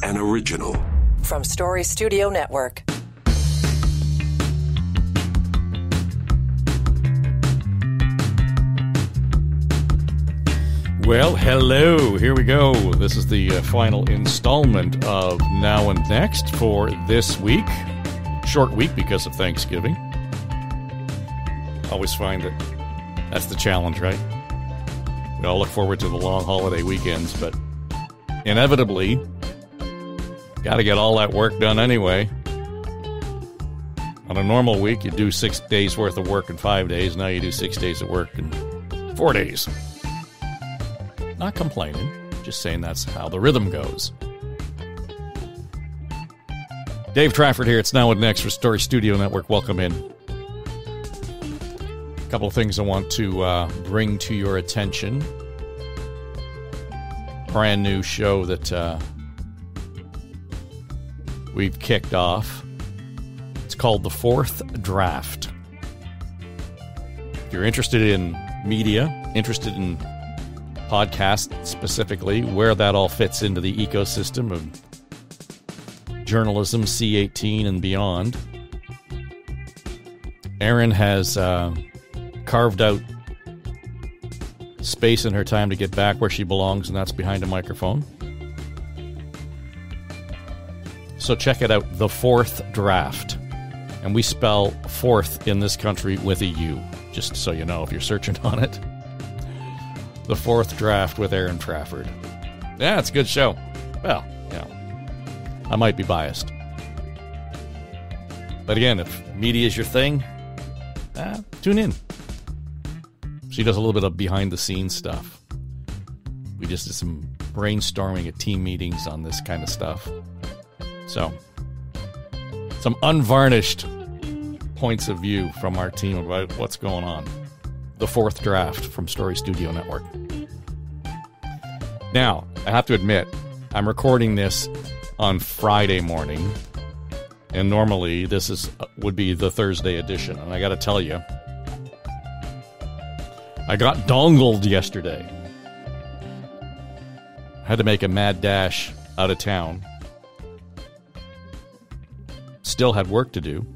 An original. From Story Studio Network. Well, hello. Here we go. This is the final installment of Now and Next for this week. Short week because of Thanksgiving. Always find that that's the challenge, right? We all look forward to the long holiday weekends, but inevitably, got to get all that work done anyway. On a normal week, you do 6 days worth of work in 5 days. Now you do 6 days of work in 4 days. Not complaining, just saying that's how the rhythm goes. Dave Trafford here. It's Now and Next for Story Studio Network. Welcome in. A couple of things I want to bring to your attention. Brand new show that we've kicked off. It's called The Fourth Draft. If you're interested in media, interested in podcast specifically, where that all fits into the ecosystem of journalism, C18 and beyond, Erin has carved out space in her time to get back where she belongs, and that's behind a microphone. So check it out, The Fourth Draft. And we spell fourth in this country with a U, just so you know if you're searching on it. The Fourth Draft with Erin Trafford. Yeah, it's a good show. Well, you know, I might be biased. But again, if media is your thing, tune in. She does a little bit of behind-the-scenes stuff. We just did some brainstorming at team meetings on this kind of stuff. So, some unvarnished points of view from our team about what's going on. The Fourth Draft from Story Studio Network. Now, I have to admit, I'm recording this on Friday morning, and normally this would be the Thursday edition. And I got to tell you, I got dongled yesterday. I had to make a mad dash out of town. Still had work to do.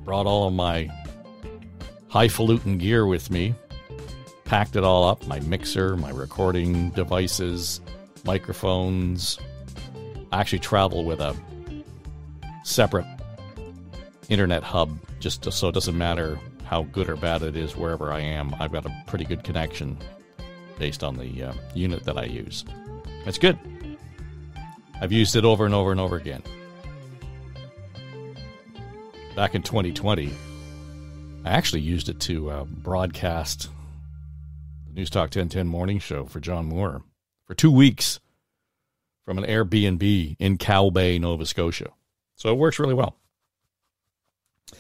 Brought all of my highfalutin gear with me, packed it all up, my mixer, my recording devices, microphones. I actually travel with a separate internet hub, just so it doesn't matter how good or bad it is wherever I am. I've got a pretty good connection based on the unit that I use. It's good. I've used it over and over and over again. Back in 2020, I actually used it to broadcast the News Talk 1010 morning show for John Moore for 2 weeks from an Airbnb in Cow Bay, Nova Scotia. So it works really well.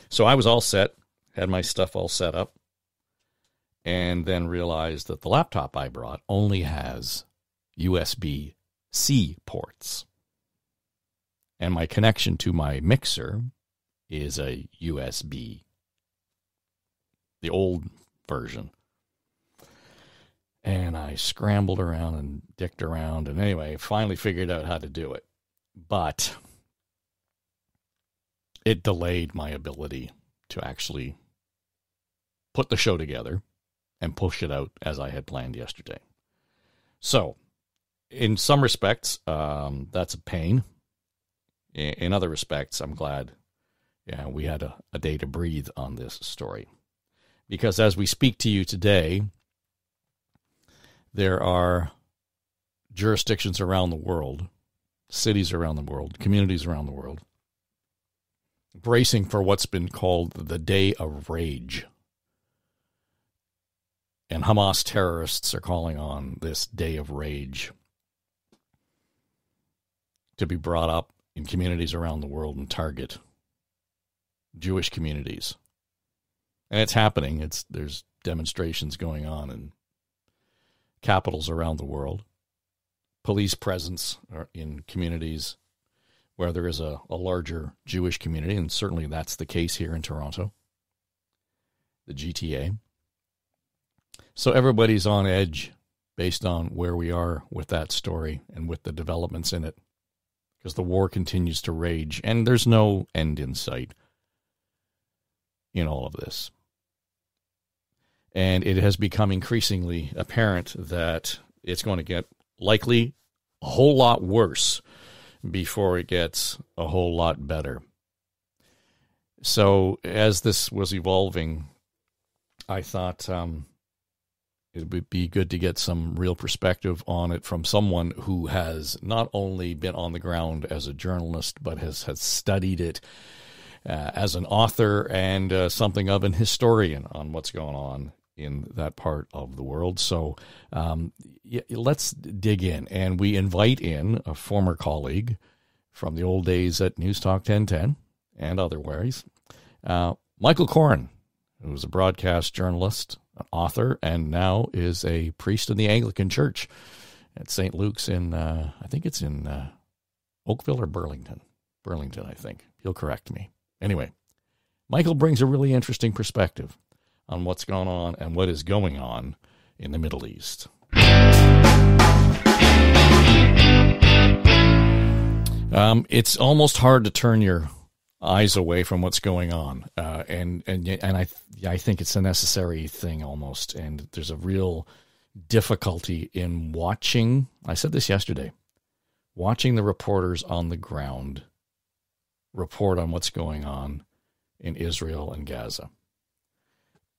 So I was all set, had my stuff all set up, and then realized that the laptop I brought only has USB-C ports. And my connection to my mixer is a USB, the old version. And I scrambled around and dicked around, and anyway, finally figured out how to do it. But it delayed my ability to actually put the show together and push it out as I had planned yesterday. So, in some respects, that's a pain. In other respects, I'm glad we had a day to breathe on this story. Because as we speak to you today, there are jurisdictions around the world, cities around the world, communities around the world, bracing for what's been called the Day of Rage. And Hamas terrorists are calling on this Day of Rage to be brought up in communities around the world and target Jewish communities. And it's happening. There's demonstrations going on in capitals around the world. Police presence in communities where there is a larger Jewish community, and certainly that's the case here in Toronto, the GTA. So everybody's on edge based on where we are with that story and with the developments in it, because the war continues to rage and there's no end in sight in all of this. And it has become increasingly apparent that it's going to get likely a whole lot worse before it gets a whole lot better. So as this was evolving, I thought it would be good to get some real perspective on it from someone who has not only been on the ground as a journalist, but has studied it as an author and something of an historian on what's going on in that part of the world. So let's dig in. And we invite in a former colleague from the old days at News Talk 1010 and otherwise, Michael Coren, who was a broadcast journalist, an author, and now is a priest in the Anglican Church at St. Luke's in, I think it's in Oakville or Burlington. Burlington, I think. He'll correct me. Anyway, Michael brings a really interesting perspective on what's going on and what is going on in the Middle East. It's almost hard to turn your eyes away from what's going on, and I think it's a necessary thing almost. And there's a real difficulty in watching. I said this yesterday, watching the reporters on the ground report on what's going on in Israel and Gaza.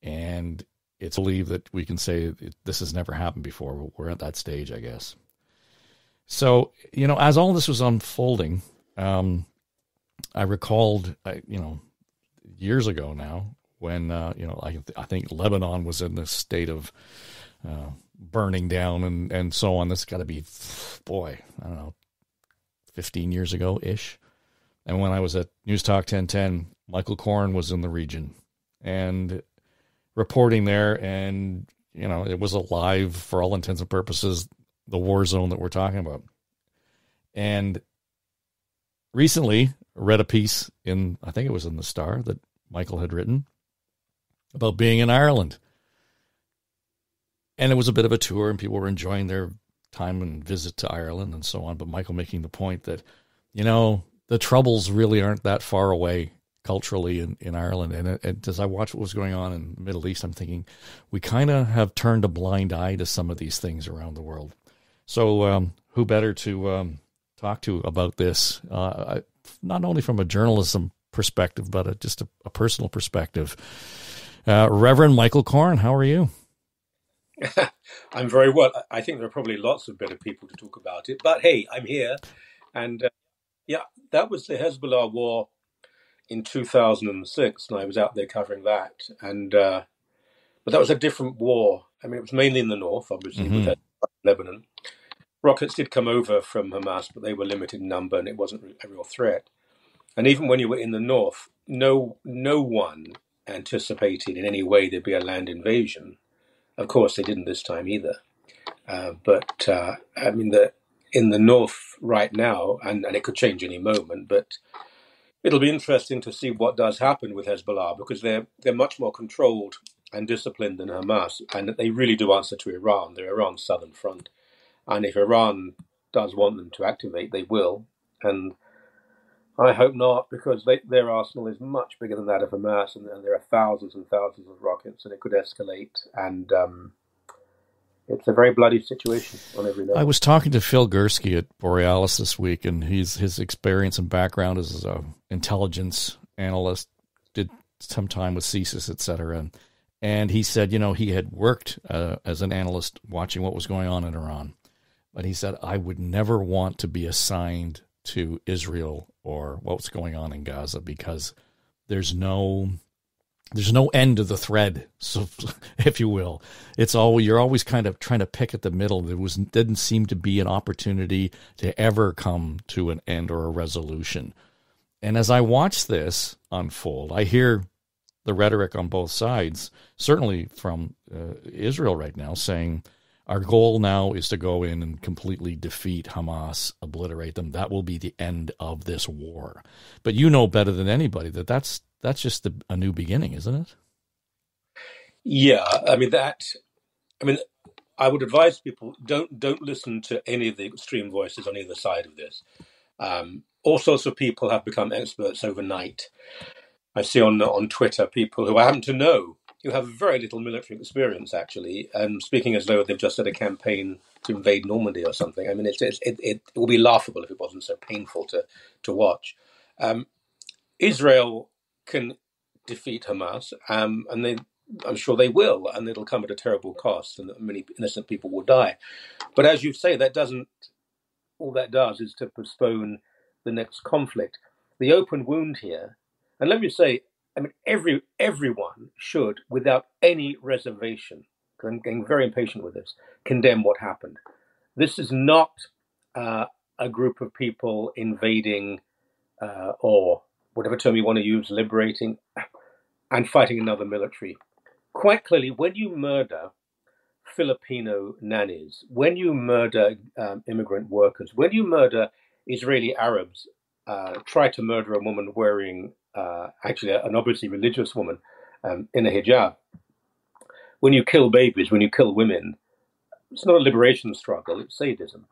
And it's believed that we can say this has never happened before. We're at that stage, I guess. So, as all this was unfolding, I recalled, years ago now when, I think Lebanon was in this state of burning down and so on. This has got to be, 15 years ago-ish. And when I was at News Talk 1010, Michael Coren was in the region and reporting there. And, it was alive for all intents and purposes, the war zone that we're talking about. And recently read a piece in, I think it was in the Star, that Michael had written about being in Ireland. And it was a bit of a tour and people were enjoying their time and visit to Ireland and so on. But Michael making the point that, the troubles really aren't that far away culturally in Ireland. And as I watch what was going on in the Middle East, I'm thinking we kind of have turned a blind eye to some of these things around the world. So who better to talk to about this, not only from a journalism perspective, but just a personal perspective. Reverend Michael Coren, how are you? I'm very well. I think there are probably lots of better people to talk about it, but hey, I'm here. And that was the Hezbollah war in 2006, and I was out there covering that. And but that was a different war. I mean, it was mainly in the north, obviously, with Lebanon. Rockets did come over from Hamas, but they were limited in number, and it wasn't a real threat. And even when you were in the north, no one anticipated in any way there'd be a land invasion. Of course, they didn't this time either. But in the north right now, and it could change any moment, but it'll be interesting to see what does happen with Hezbollah, because they're much more controlled and disciplined than Hamas, and they really do answer to Iran. They're Iran's southern front. And if Iran does want them to activate, they will. And I hope not, because their arsenal is much bigger than that of Hamas, and there are thousands and thousands of rockets, and it could escalate. And it's a very bloody situation on every level. I was talking to Phil Gursky at Borealis this week, and his experience and background as an intelligence analyst, did some time with CSIS, et cetera. And he said, he had worked as an analyst watching what was going on in Iran. But he said, I would never want to be assigned to Israel or what's going on in Gaza, because there's no end to the thread, so if you will. You're always kind of trying to pick at the middle. Didn't seem to be an opportunity to ever come to an end or a resolution. And as I watch this unfold, I hear the rhetoric on both sides, certainly from Israel right now, saying, our goal now is to go in and completely defeat Hamas, obliterate them. That will be the end of this war. But you know better than anybody that's just a new beginning, isn't it? Yeah, I would advise people don't listen to any of the extreme voices on either side of this. All sorts of people have become experts overnight. I see on Twitter people who I happen to know who have very little military experience, actually, and speaking as though they've just had a campaign to invade Normandy or something. I mean, it would be laughable if it wasn't so painful to watch. Israel can defeat Hamas, and I'm sure they will, and it'll come at a terrible cost, and many innocent people will die. But as you say, all that does is to postpone the next conflict. The open wound here, and let me say, I mean, everyone should, without any reservation, because I'm getting very impatient with this, condemn what happened. This is not a group of people invading or whatever term you want to use, liberating and fighting another military. Quite clearly, when you murder Filipino nannies, when you murder immigrant workers, when you murder Israeli Arabs, try to murder a woman wearing, actually an obviously religious woman in a hijab, when you kill babies, when you kill women, it's not a liberation struggle, it's sadism.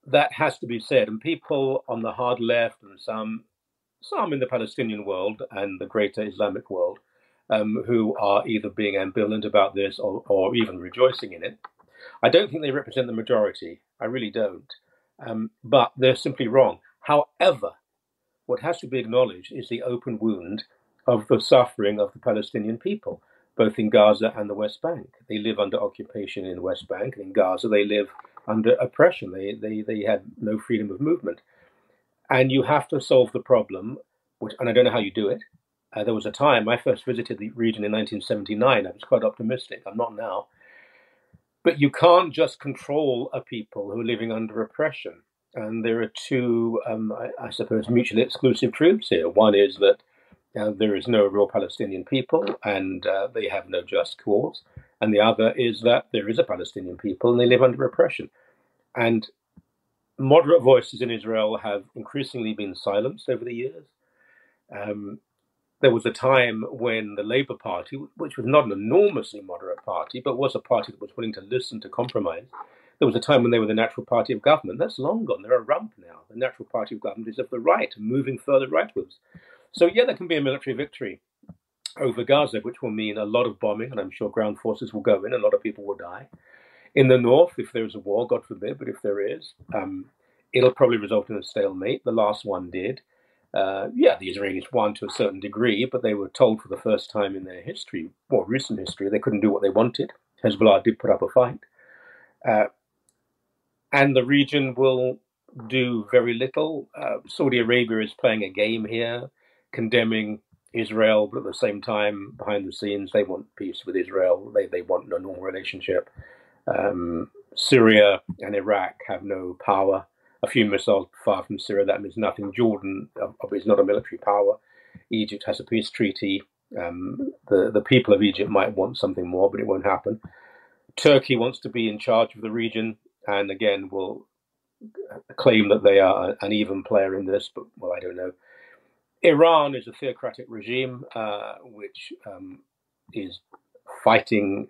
That has to be said. And people on the hard left and some in the Palestinian world and the greater Islamic world who are either being ambivalent about this or even rejoicing in it, I don't think they represent the majority. I really don't. But they're simply wrong. However, what has to be acknowledged is the open wound of the suffering of the Palestinian people, both in Gaza and the West Bank. They live under occupation in the West Bank, and in Gaza they live under oppression. They had no freedom of movement. And you have to solve the problem, and I don't know how you do it. There was a time, I first visited the region in 1979. I was quite optimistic. I'm not now. But you can't just control a people who are living under oppression. And there are two, I suppose, mutually exclusive truths here. One is that there is no real Palestinian people and they have no just cause. And the other is that there is a Palestinian people and they live under oppression. And moderate voices in Israel have increasingly been silenced over the years. There was a time when the Labour Party, which was not an enormously moderate party, but was a party that was willing to listen to compromise, there was a time when they were the natural party of government. That's long gone. They're a rump now. The natural party of government is of the right, moving further rightwards. So, yeah, there can be a military victory over Gaza, which will mean a lot of bombing, and I'm sure ground forces will go in, a lot of people will die. In the north, if there's a war, God forbid, but if there is, it'll probably result in a stalemate. The last one did. The Israelis won to a certain degree, but they were told for the first time in their history, more recent history, they couldn't do what they wanted. Hezbollah did put up a fight. And the region will do very little. Saudi Arabia is playing a game here, condemning Israel, but at the same time, behind the scenes, they want peace with Israel. They want a normal relationship. Syria and Iraq have no power. A few missiles far from Syria, that means nothing. Jordan is not a military power. Egypt has a peace treaty. The people of Egypt might want something more, but it won't happen. Turkey wants to be in charge of the region and again will claim that they are an even player in this, but, well, I don't know. Iran is a theocratic regime which is fighting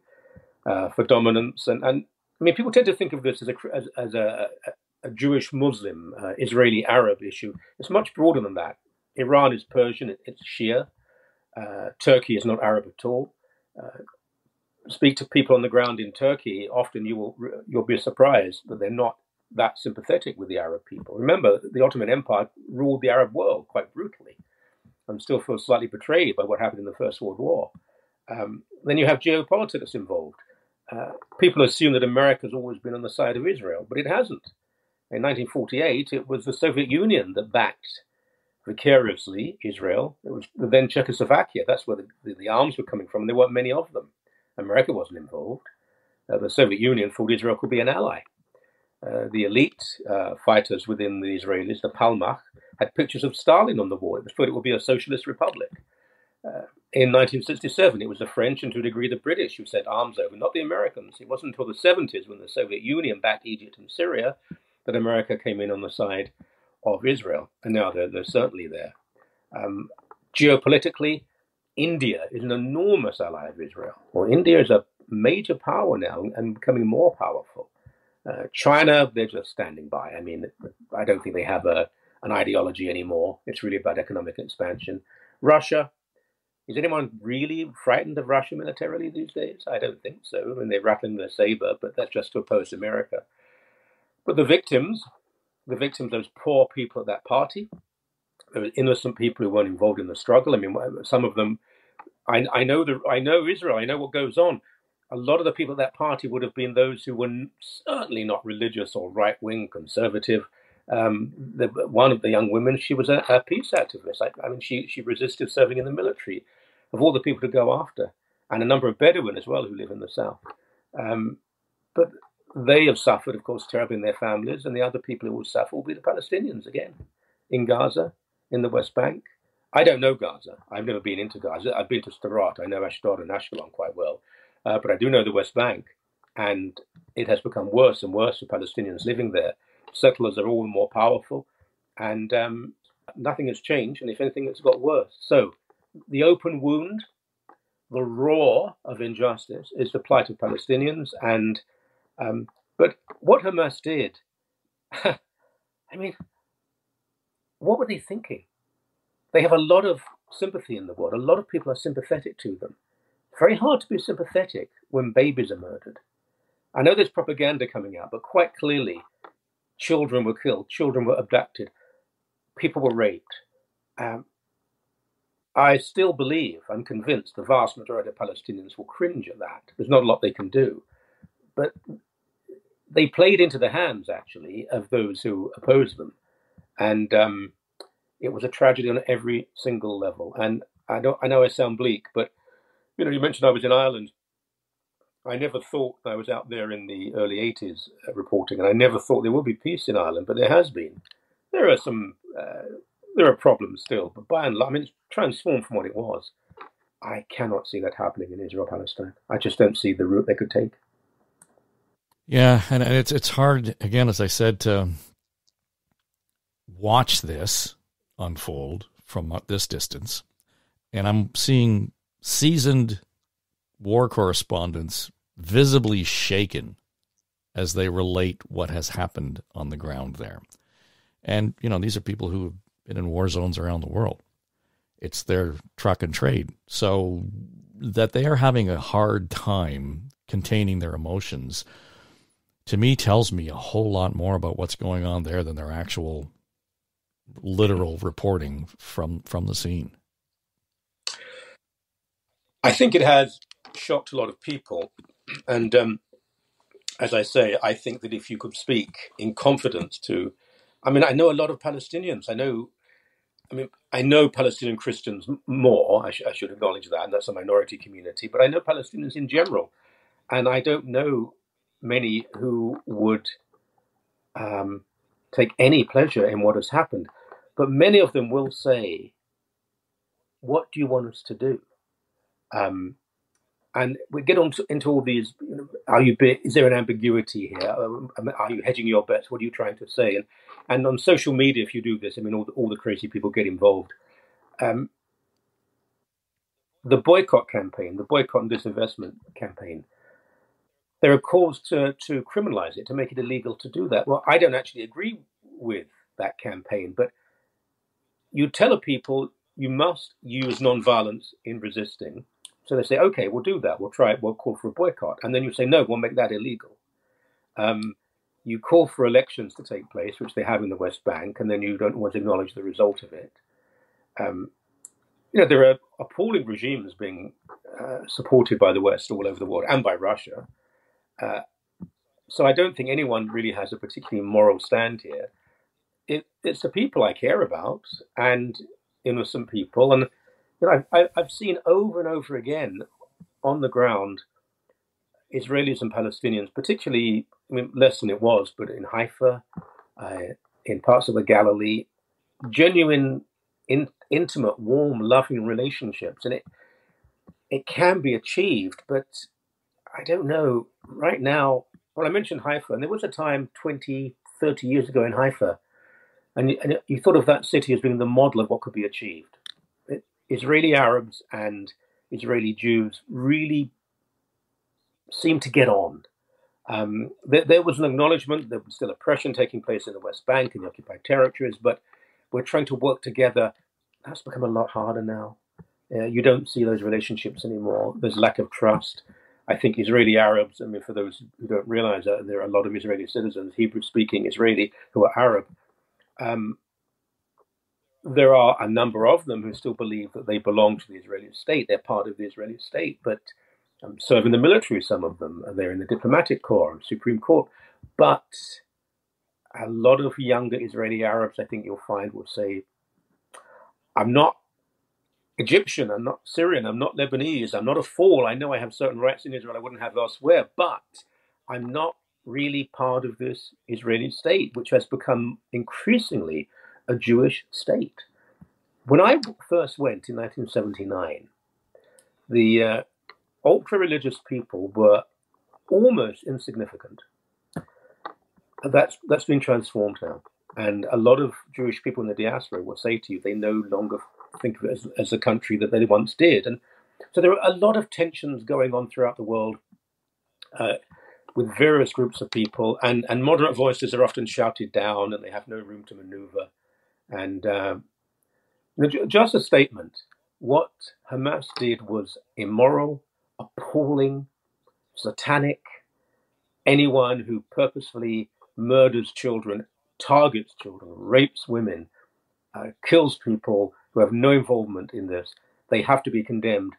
for dominance. And I mean, people tend to think of this as a Jewish Muslim, Israeli Arab issue. It's much broader than that. Iran is Persian, it's Shia. Turkey is not Arab at all. Speak to people on the ground in Turkey, often you'll be surprised that they're not that sympathetic with the Arab people. Remember, the Ottoman Empire ruled the Arab world quite brutally and still feel slightly betrayed by what happened in the First World War. Then you have geopolitics involved. People assume that America's always been on the side of Israel, but it hasn't. In 1948, it was the Soviet Union that backed vicariously Israel. It was then Czechoslovakia. That's where the arms were coming from, and there weren't many of them. America wasn't involved. The Soviet Union thought Israel could be an ally. The elite fighters within the Israelis, the Palmach, had pictures of Stalin on the wall. It was thought it would be a socialist republic. In 1967, it was the French and to a degree the British who sent arms over, not the Americans. It wasn't until the 70s when the Soviet Union backed Egypt and Syria that America came in on the side of Israel. And now they're certainly there. Geopolitically, India is an enormous ally of Israel. Well, India is a major power now and becoming more powerful. China, they're just standing by. I mean, I don't think they have an ideology anymore. It's really about economic expansion. Russia, is anyone really frightened of Russia militarily these days? I don't think so. I mean, they're rattling their saber, but that's just to oppose America. But the victims, those poor people at that party, those innocent people who weren't involved in the struggle. I mean, some of them, I know Israel. I know what goes on. A lot of the people at that party would have been those who were certainly not religious or right-wing conservative. One of the young women, she was a peace activist. I mean, she resisted serving in the military. Of all the people to go after, and a number of Bedouin as well who live in the south. But they have suffered, of course, terribly in their families, and the other people who will suffer will be the Palestinians again, in Gaza, in the West Bank. I don't know Gaza. I've never been into Gaza. I've been to Sderot. I know Ashdod and Ashkelon quite well. But I do know the West Bank, and it has become worse and worse for Palestinians living there. Settlers are all more powerful, and nothing has changed, and if anything, it's got worse. So the open wound, the roar of injustice is the plight of Palestinians. And but what Hamas did, I mean, what were they thinking? They have a lot of sympathy in the world. A lot of people are sympathetic to them. It's very hard to be sympathetic when babies are murdered. I know there's propaganda coming out, but quite clearly, children were killed, children were abducted, people were raped. I still believe, I'm convinced, the vast majority of Palestinians will cringe at that. There's not a lot they can do. But they played into the hands, actually, of those who oppose them. And it was a tragedy on every single level. And I know I sound bleak, but you mentioned I was in Ireland. I never thought I was out there in the early 80s reporting, and I never thought there would be peace in Ireland, but there has been. There are some... there are problems still, but by and large, I mean, it's transformed from what it was. I cannot see that happening in Israel-Palestine. I just don't see the route they could take. Yeah, and it's hard, again, as I said, to watch this unfold from this distance. And I'm seeing seasoned war correspondents visibly shaken as they relate what has happened on the ground there. And, these are people who have been in war zones around the world. It's their truck and trade. So that they are having a hard time containing their emotions, to me, tells me a whole lot more about what's going on there than their actual literal reporting from the scene. I think it has shocked a lot of people. And as I say, I think that if you could speak in confidence to... I mean, I know a lot of Palestinians. I know Palestinian Christians more. I should acknowledge that, and that's a minority community. But I know Palestinians in general, and I don't know many who would take any pleasure in what has happened. But many of them will say, "What do you want us to do?" And we get into all these. Is there an ambiguity here? Are you hedging your bets? What are you trying to say? And on social media, if you do this, I mean, all the crazy people get involved. The boycott campaign, the boycott and disinvestment campaign, there are calls to criminalize it, to make it illegal to do that. Well, I don't actually agree with that campaign, but you tell people you must use nonviolence in resisting. So they say, okay, we'll do that. We'll try it. We'll call for a boycott. And then you say, no, we'll make that illegal. You call for elections to take place, which they have in the West Bank, and then you don't want to acknowledge the result of it. There are appalling regimes being supported by the West all over the world and by Russia. So I don't think anyone really has a particularly moral stand here. It's the people I care about and innocent people. And I've seen over and over again on the ground Israelis and Palestinians, particularly, less than it was, but in Haifa, in parts of the Galilee, genuine, intimate, warm, loving relationships. And it can be achieved, but I don't know. Right now, I mentioned Haifa, and there was a time 20, 30 years ago in Haifa, and you thought of that city as being the model of what could be achieved. Israeli Arabs and Israeli Jews really seem to get on. There was an acknowledgement there was still oppression taking place in the West Bank and the occupied territories, but we're trying to work together. That's become a lot harder now. You don't see those relationships anymore. There's lack of trust. I think Israeli Arabs, I mean, for those who don't realize that, there are a lot of Israeli citizens, Hebrew-speaking Israeli, who are Arab. There are a number of them who still believe that they belong to the Israeli state. They're part of the Israeli state, but serve in the military, some of them. They're in the diplomatic corps and Supreme Court. But a lot of younger Israeli Arabs, I think you'll find, will say, I'm not Egyptian, I'm not Syrian, I'm not Lebanese, I'm not a fool. I know I have certain rights in Israel I wouldn't have elsewhere, but I'm not really part of this Israeli state, which has become increasingly a Jewish state. When I first went in 1979, the ultra-religious people were almost insignificant. That's been transformed now. And a lot of Jewish people in the diaspora will say to you, they no longer think of it as a country that they once did. And so there are a lot of tensions going on throughout the world with various groups of people. And moderate voices are often shouted down and they have no room to maneuver. And just a statement, what Hamas did was immoral, appalling, satanic. Anyone who purposefully murders children, targets children, rapes women, kills people who have no involvement in this, they have to be condemned.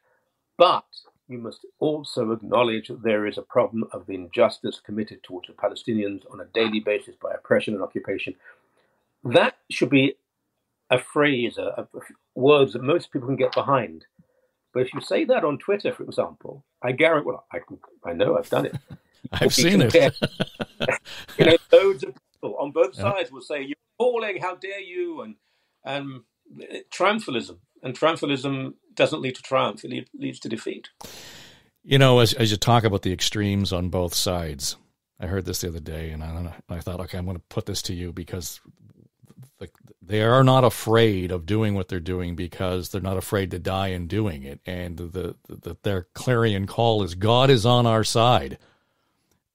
But you must also acknowledge that there is a problem of the injustice committed towards the Palestinians on a daily basis by oppression and occupation. That should be a phrase, words that most people can get behind. But if you say that on Twitter, for example, I guarantee, well, I know I've done it. I've seen it. Loads of people on both sides will say, "You're appalling! How dare you?" And triumphalism. And triumphalism doesn't lead to triumph; it leads to defeat. You know, as you talk about the extremes on both sides, I heard this the other day, and I thought, okay, I'm going to put this to you because they are not afraid of doing what they're doing because they're not afraid to die in doing it. And their clarion call is, God is on our side.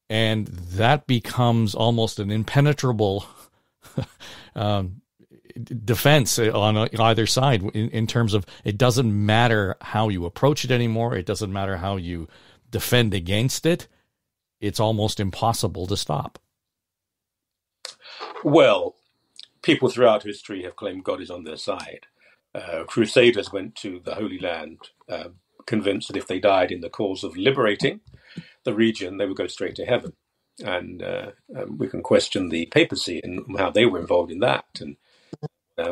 And that becomes almost an impenetrable defense on either side in terms of it doesn't matter how you approach it anymore. It doesn't matter how you defend against it. It's almost impossible to stop. Well, people throughout history have claimed God is on their side. Crusaders went to the Holy Land, convinced that if they died in the cause of liberating the region, they would go straight to heaven. And we can question the papacy and how they were involved in that and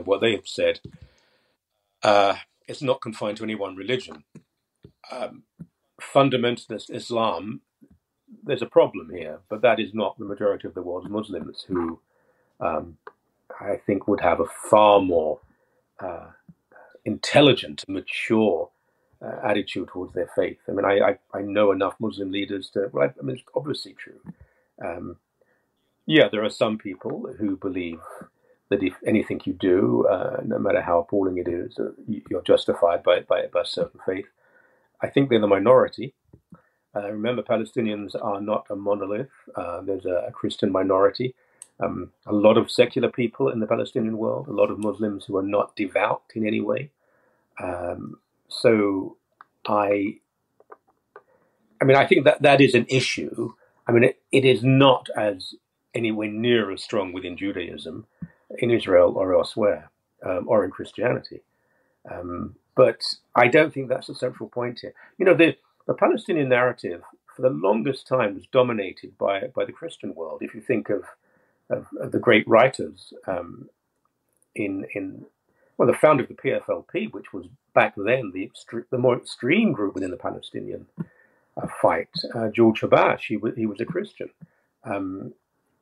what they have said. It's not confined to any one religion. Fundamentalist Islam, there's a problem here, but that is not the majority of the world's Muslims who I think would have a far more intelligent, mature attitude towards their faith. I mean, I know enough Muslim leaders to, well, I mean, it's obviously true. There are some people who believe that if anything you do, no matter how appalling it is, you're justified by a certain faith. I think they're the minority. Remember, Palestinians are not a monolith. There's a Christian minority. A lot of secular people in the Palestinian world, a lot of Muslims who are not devout in any way. So I think that is an issue. I mean, it is not as anywhere near as strong within Judaism, in Israel or elsewhere, or in Christianity. But I don't think that's the central point here. You know, the Palestinian narrative for the longest time was dominated by the Christian world. If you think of the great writers the founder of the PFLP, which was back then the more extreme group within the Palestinian fight, George Habash, he was a Christian.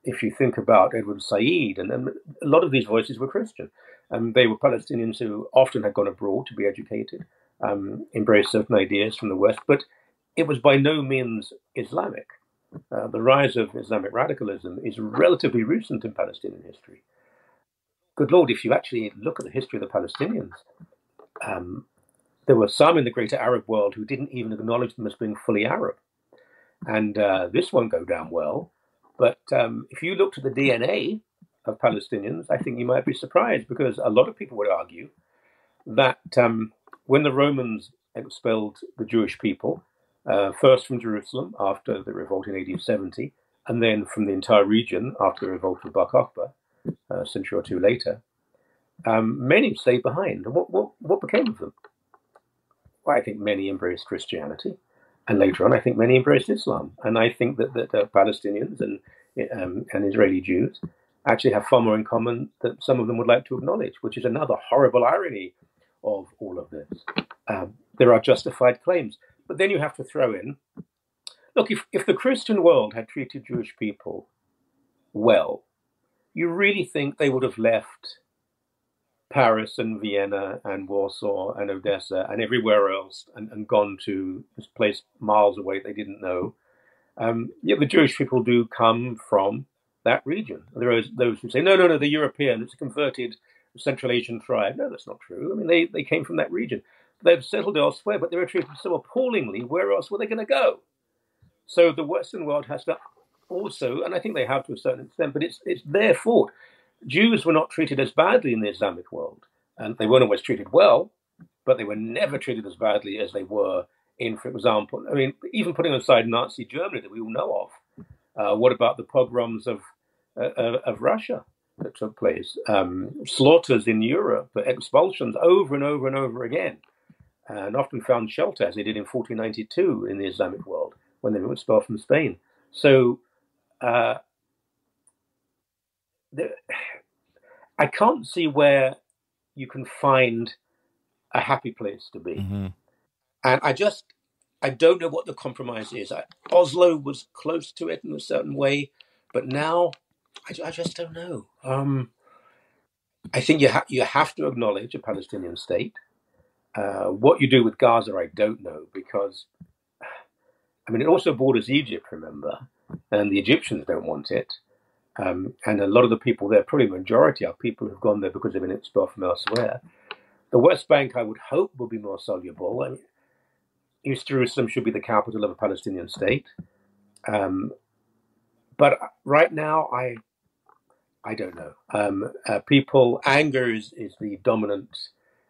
If you think about Edward Said, and a lot of these voices were Christian. They were Palestinians who often had gone abroad to be educated, embraced certain ideas from the West, but it was by no means Islamic. The rise of Islamic radicalism is relatively recent in Palestinian history. Good Lord, if you actually look at the history of the Palestinians, there were some in the greater Arab world who didn't even acknowledge them as being fully Arab. And this won't go down well. But if you looked at the DNA of Palestinians, I think you might be surprised, because a lot of people would argue that when the Romans expelled the Jewish people, first from Jerusalem after the revolt in AD 70, and then from the entire region after the revolt of Bar Kokhba, a century or two later, many stayed behind. And what became of them? Well, I think many embraced Christianity, and later on, I think many embraced Islam. And I think that Palestinians and Israeli Jews actually have far more in common that some of them would like to acknowledge, which is another horrible irony of all of this. There are justified claims, but then you have to throw in, look, if the Christian world had treated Jewish people well, you really think they would have left Paris and Vienna and Warsaw and Odessa and everywhere else and gone to this place miles away they didn't know? Yet the Jewish people do come from that region. There are those who say, no, they're European, it's a converted Central Asian tribe. No, that's not true. I mean, they came from that region. They've settled elsewhere, but they were treated so appallingly. Where else were they going to go? So the Western world has to also, and I think they have to a certain extent, but it's their fault. Jews were not treated as badly in the Islamic world, and they weren't always treated well, but they were never treated as badly as they were in, for example, I mean, even putting aside Nazi Germany that we all know of, what about the pogroms of Russia that took place? Slaughters in Europe, expulsions over and over and over again, and often found shelter, as they did in 1492 in the Islamic world when they were expelled from Spain. So I can't see where you can find a happy place to be. Mm-hmm. And I don't know what the compromise is. Oslo was close to it in a certain way, but now I just don't know. I think you have to acknowledge a Palestinian state. What you do with Gaza, I don't know, because, I mean, it also borders Egypt, remember, and the Egyptians don't want it. And a lot of the people there, probably the majority, are people who've gone there because they've been expelled from elsewhere. The West Bank, I would hope, will be more soluble. I mean, East Jerusalem should be the capital of a Palestinian state. But right now, I don't know. Anger is the dominant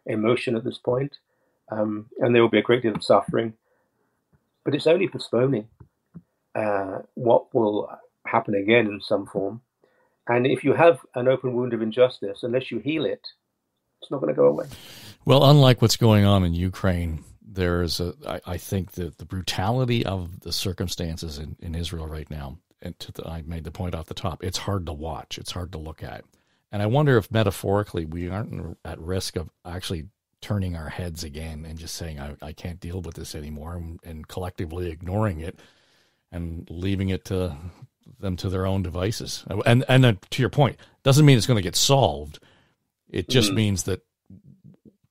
emotion at this point. And there will be a great deal of suffering. But it's only postponing what will happen again in some form. And if you have an open wound of injustice, unless you heal it, it's not going to go away. Well, unlike what's going on in Ukraine, I think that the brutality of the circumstances in Israel right now, and I made the point off the top, it's hard to watch. It's hard to look at. And I wonder if metaphorically we aren't at risk of actually turning our heads again and just saying, I can't deal with this anymore, and collectively ignoring it and leaving it to them to their own devices. And to your point, doesn't mean it's going to get solved. It just means that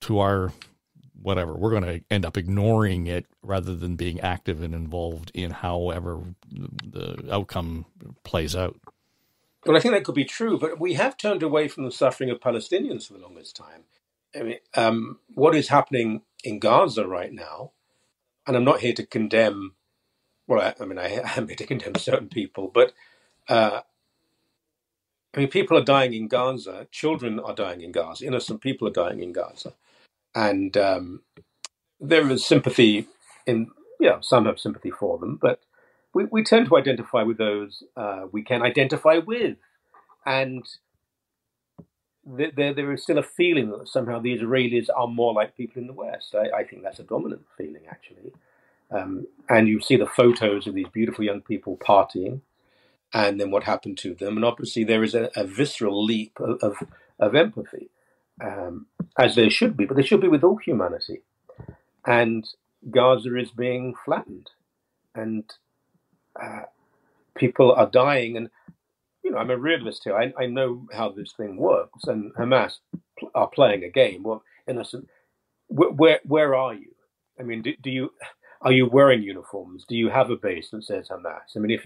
to our whatever, we're going to end up ignoring it rather than being active and involved in however the outcome plays out. Well, I think that could be true, but we have turned away from the suffering of Palestinians for the longest time. I mean, what is happening in Gaza right now, and I'm not here to condemn, I am here to condemn certain people, but people are dying in Gaza, children are dying in Gaza, innocent people are dying in Gaza. And there is sympathy some have sympathy for them, but we tend to identify with those we can identify with. And there is still a feeling that somehow the Israelis are more like people in the West. I think that's a dominant feeling, actually. And you see the photos of these beautiful young people partying, and then what happened to them. And obviously there is a visceral leap of empathy, as there should be, but there should be with all humanity. And Gaza is being flattened, and people are dying. And, I'm a realist here. I know how this thing works, and Hamas are playing a game. Well, innocent, where are you? I mean, are you wearing uniforms? Do you have a base that says Hamas? I mean,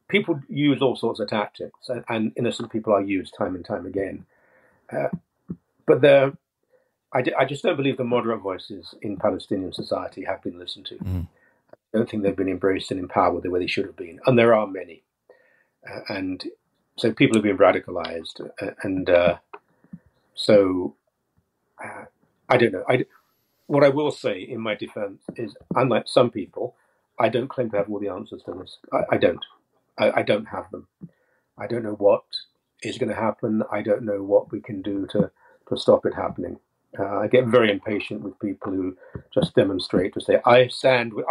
people use all sorts of tactics, and innocent people are used time and time again. But I just don't believe the moderate voices in Palestinian society have been listened to. don't think they've been embraced and empowered the way they should have been. And there are many. And so people have been radicalized. And so I don't know. What I will say in my defense is, unlike some people, I don't claim to have all the answers to this. I don't. I don't have them. I don't know what is going to happen. I don't know what we can do to stop it happening. I get very impatient with people who just demonstrate to say, I stand with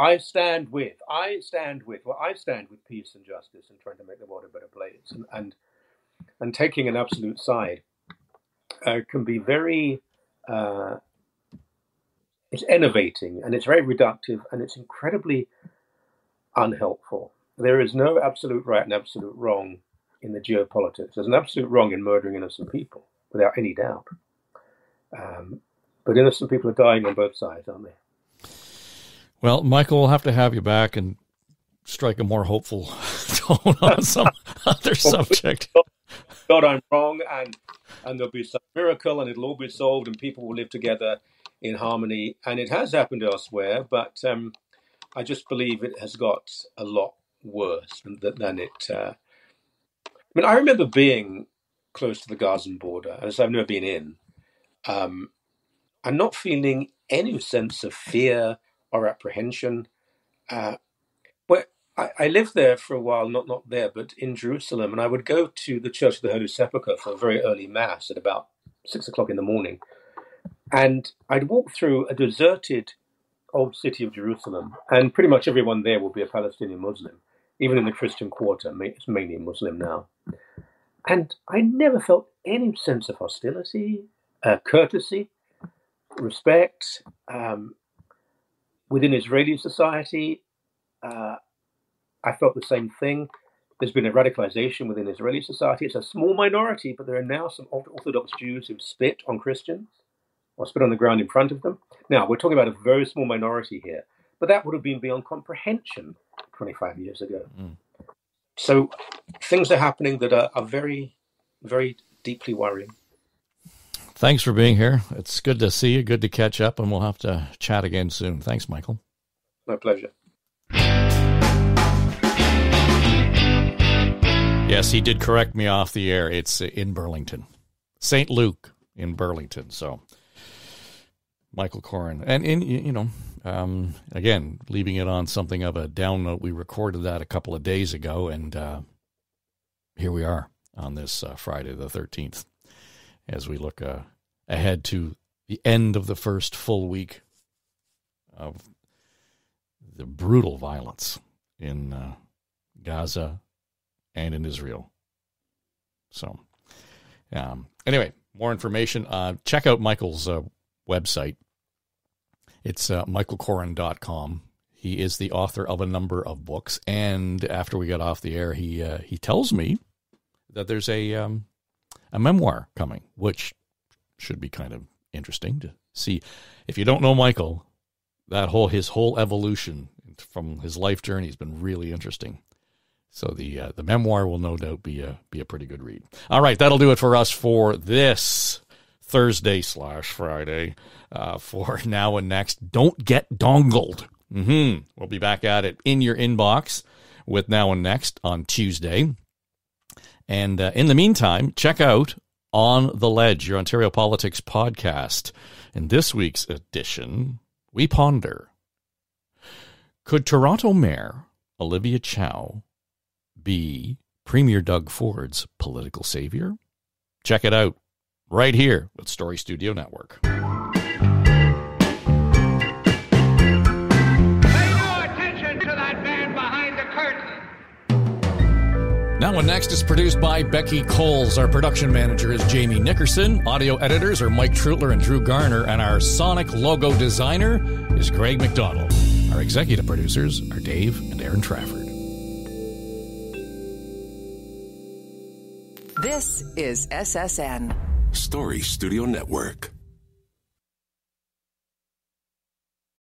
peace and justice and trying to make the world a better place. And taking an absolute side can be very, it's enervating and it's very reductive and it's incredibly unhelpful. There is no absolute right and absolute wrong in the geopolitics. There's an absolute wrong in murdering innocent people, without any doubt. But innocent people are dying on both sides, aren't they? Well, Michael, we'll have to have you back and strike a more hopeful tone on some other subject. God, I'm wrong, and there'll be some miracle, and it'll all be solved, and people will live together in harmony. And it has happened elsewhere, but I just believe it has got a lot worse than it. I mean, I remember being close to the Gazan border, as I've never been in. I'm not feeling any sense of fear or apprehension. Well, I lived there for a while, not there, but in Jerusalem, and I would go to the Church of the Holy Sepulchre for a very early Mass at about 6 o'clock in the morning. And I'd walk through a deserted old city of Jerusalem, and pretty much everyone there will be a Palestinian Muslim. Even in the Christian Quarter, it's mainly Muslim now. And I never felt any sense of hostility, courtesy, respect. Within Israeli society, I felt the same thing. There's been a radicalization within Israeli society. It's a small minority, but there are now some Orthodox Jews who spit on Christians or spit on the ground in front of them. Now, we're talking about a very small minority here, but that would have been beyond comprehension 25 years ago. Mm. So things are happening that are very, very deeply worrying. Thanks for being here. It's good to see you, good to catch up, and we'll have to chat again soon. Thanks, Michael. My pleasure. Yes, he did correct me off the air. It's in Burlington. St. Luke in Burlington. So, Michael Coren. And, again, leaving it on something of a down note, we recorded that a couple of days ago, and here we are on this Friday the 13th as we look ahead to the end of the first full week of the brutal violence in Gaza and in Israel. So, anyway, more information. Check out Michael's website. It's michaelcoren.com. He is the author of a number of books, and after we got off the air, he tells me that there's a memoir coming, which should be kind of interesting to see. If you don't know Michael, his whole evolution from his life journey has been really interesting. So the memoir will no doubt be a pretty good read. All right, that'll do it for us for this Thursday/Friday. For Now and Next, don't get dongled. We'll be back at it in your inbox with Now and Next on Tuesday. And in the meantime, check out On the Ledge, your Ontario Politics podcast. In this week's edition, we ponder, could Toronto Mayor Olivia Chow be Premier Doug Ford's political savior? Check it out right here with Story Studio Network. Now and Next is produced by Becky Coles. Our production manager is Jamie Nickerson. Audio editors are Mike Trutler and Drew Garner. And our sonic logo designer is Greg McDonald. Our executive producers are Dave and Aaron Trafford. This is SSN. Story Studio Network.